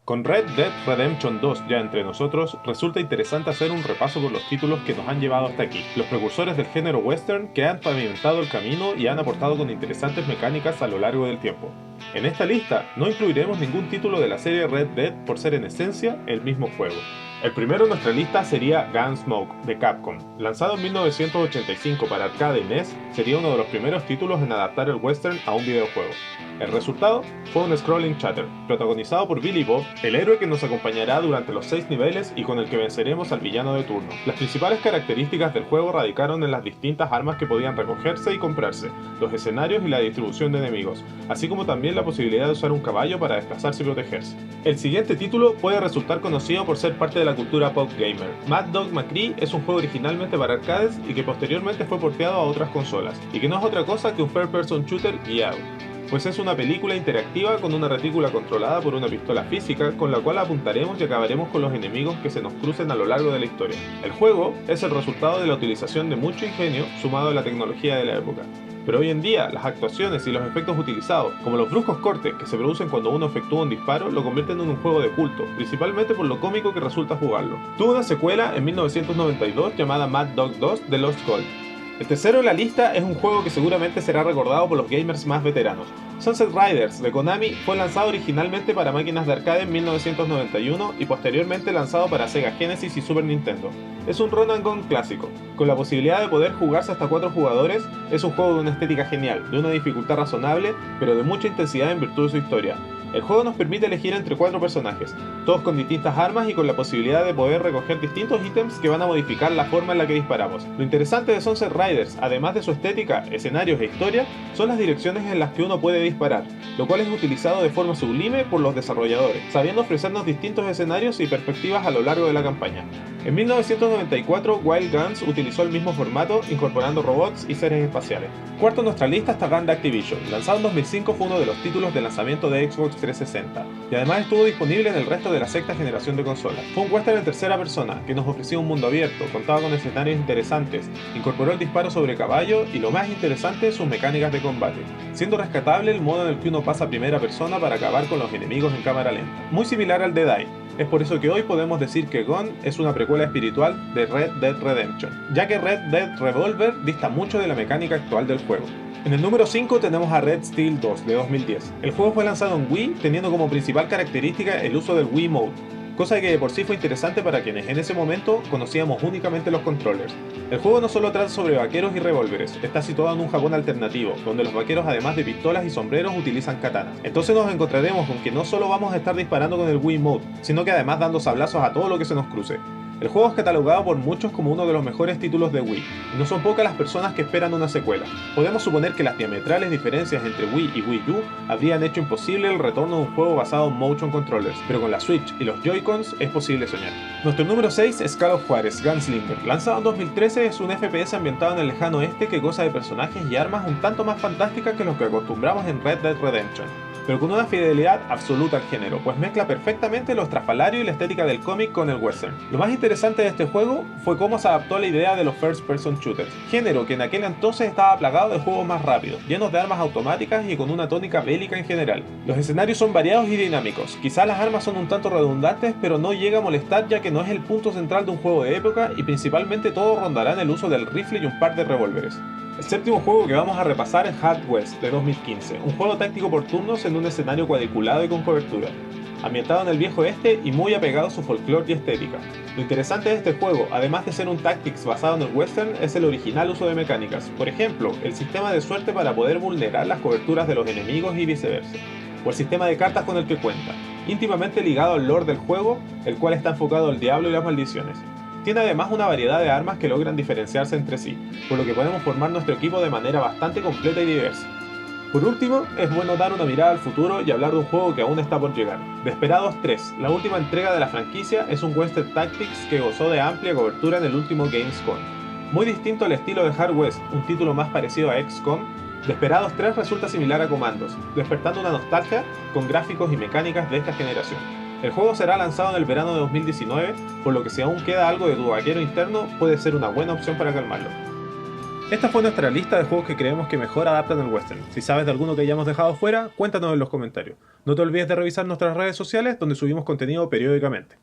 Con Red Dead Redemption 2 ya entre nosotros, resulta interesante hacer un repaso por los títulos que nos han llevado hasta aquí, los precursores del género western que han pavimentado el camino y han aportado con interesantes mecánicas a lo largo del tiempo. En esta lista no incluiremos ningún título de la serie Red Dead por ser en esencia el mismo juego. El primero en nuestra lista sería Gunsmoke de Capcom. Lanzado en 1985 para arcade y NES, sería uno de los primeros títulos en adaptar el western a un videojuego. El resultado fue un scrolling shooter, protagonizado por Billy Bob, el héroe que nos acompañará durante los 6 niveles y con el que venceremos al villano de turno. Las principales características del juego radicaron en las distintas armas que podían recogerse y comprarse, los escenarios y la distribución de enemigos, así como también la posibilidad de usar un caballo para desplazarse y protegerse. El siguiente título puede resultar conocido por ser parte de la cultura pop gamer. Mad Dog McCree es un juego originalmente para arcades y que posteriormente fue porteado a otras consolas, y que no es otra cosa que un first person shooter guiado, pues es una película interactiva con una retícula controlada por una pistola física con la cual apuntaremos y acabaremos con los enemigos que se nos crucen a lo largo de la historia. El juego es el resultado de la utilización de mucho ingenio sumado a la tecnología de la época. Pero hoy en día, las actuaciones y los efectos utilizados, como los bruscos cortes que se producen cuando uno efectúa un disparo, lo convierten en un juego de culto, principalmente por lo cómico que resulta jugarlo. Tuvo una secuela en 1992 llamada Mad Dog 2 The Lost Call. El tercero en la lista es un juego que seguramente será recordado por los gamers más veteranos. Sunset Riders de Konami fue lanzado originalmente para máquinas de arcade en 1991 y posteriormente lanzado para Sega Genesis y Super Nintendo. Es un run and gun clásico, con la posibilidad de poder jugarse hasta 4 jugadores. Es un juego de una estética genial, de una dificultad razonable, pero de mucha intensidad en virtud de su historia. El juego nos permite elegir entre 4 personajes, todos con distintas armas y con la posibilidad de poder recoger distintos ítems que van a modificar la forma en la que disparamos. Lo interesante de Sunset Riders, además de su estética, escenarios e historia, son las direcciones en las que uno puede disparar, lo cual es utilizado de forma sublime por los desarrolladores, sabiendo ofrecernos distintos escenarios y perspectivas a lo largo de la campaña. En 1994, Wild Guns utilizó el mismo formato, incorporando robots y seres espaciales. Cuarto en nuestra lista está Gun de Activision. Lanzado en 2005, fue uno de los títulos de lanzamiento de Xbox 360, y además estuvo disponible en el resto de la sexta generación de consolas. Fue un western en tercera persona, que nos ofrecía un mundo abierto, contaba con escenarios interesantes, incorporó el disparo sobre caballo y lo más interesante, sus mecánicas de combate, siendo rescatable el modo en el que uno pasa a primera persona para acabar con los enemigos en cámara lenta, muy similar al de Die. Es por eso que hoy podemos decir que Gun es una precuela espiritual de Red Dead Redemption, ya que Red Dead Revolver dista mucho de la mecánica actual del juego. En el número 5 tenemos a Red Steel 2 de 2010. El juego fue lanzado en Wii, teniendo como principal característica el uso del Wii Mode, cosa que de por sí fue interesante para quienes en ese momento conocíamos únicamente los controllers. El juego no solo trata sobre vaqueros y revólveres, está situado en un Japón alternativo, donde los vaqueros además de pistolas y sombreros utilizan katanas. Entonces nos encontraremos con que no solo vamos a estar disparando con el Wii Mode, sino que además dando sablazos a todo lo que se nos cruce. El juego es catalogado por muchos como uno de los mejores títulos de Wii, y no son pocas las personas que esperan una secuela. Podemos suponer que las diametrales diferencias entre Wii y Wii U habrían hecho imposible el retorno de un juego basado en motion controllers, pero con la Switch y los Joy-Cons es posible soñar. Nuestro número 6 es Call of Juarez Gunslinger. Lanzado en 2013, es un FPS ambientado en el lejano oeste que goza de personajes y armas un tanto más fantásticas que los que acostumbramos en Red Dead Redemption, pero con una fidelidad absoluta al género, pues mezcla perfectamente lo estrafalario y la estética del cómic con el western. Lo más interesante de este juego fue cómo se adaptó a la idea de los first person shooters, género que en aquel entonces estaba plagado de juegos más rápidos, llenos de armas automáticas y con una tónica bélica en general. Los escenarios son variados y dinámicos, quizás las armas son un tanto redundantes, pero no llega a molestar ya que no es el punto central de un juego de época y principalmente todo rondará en el uso del rifle y un par de revólveres. El séptimo juego que vamos a repasar es Hard West de 2015, un juego táctico por turnos en un escenario cuadriculado y con cobertura, ambientado en el viejo oeste y muy apegado a su folclore y estética. Lo interesante de este juego, además de ser un tactics basado en el western, es el original uso de mecánicas, por ejemplo, el sistema de suerte para poder vulnerar las coberturas de los enemigos y viceversa, o el sistema de cartas con el que cuenta, íntimamente ligado al lore del juego, el cual está enfocado al diablo y las maldiciones. Tiene además una variedad de armas que logran diferenciarse entre sí, por lo que podemos formar nuestro equipo de manera bastante completa y diversa. Por último, es bueno dar una mirada al futuro y hablar de un juego que aún está por llegar. Desperados 3, la última entrega de la franquicia, es un Western Tactics que gozó de amplia cobertura en el último Gamescom. Muy distinto al estilo de Hard West, un título más parecido a XCOM, Desperados 3 resulta similar a Commandos, despertando una nostalgia con gráficos y mecánicas de esta generación. El juego será lanzado en el verano de 2019, por lo que si aún queda algo de tu vaquero interno, puede ser una buena opción para calmarlo. Esta fue nuestra lista de juegos que creemos que mejor adaptan el western. Si sabes de alguno que hayamos dejado fuera, cuéntanos en los comentarios. No te olvides de revisar nuestras redes sociales donde subimos contenido periódicamente.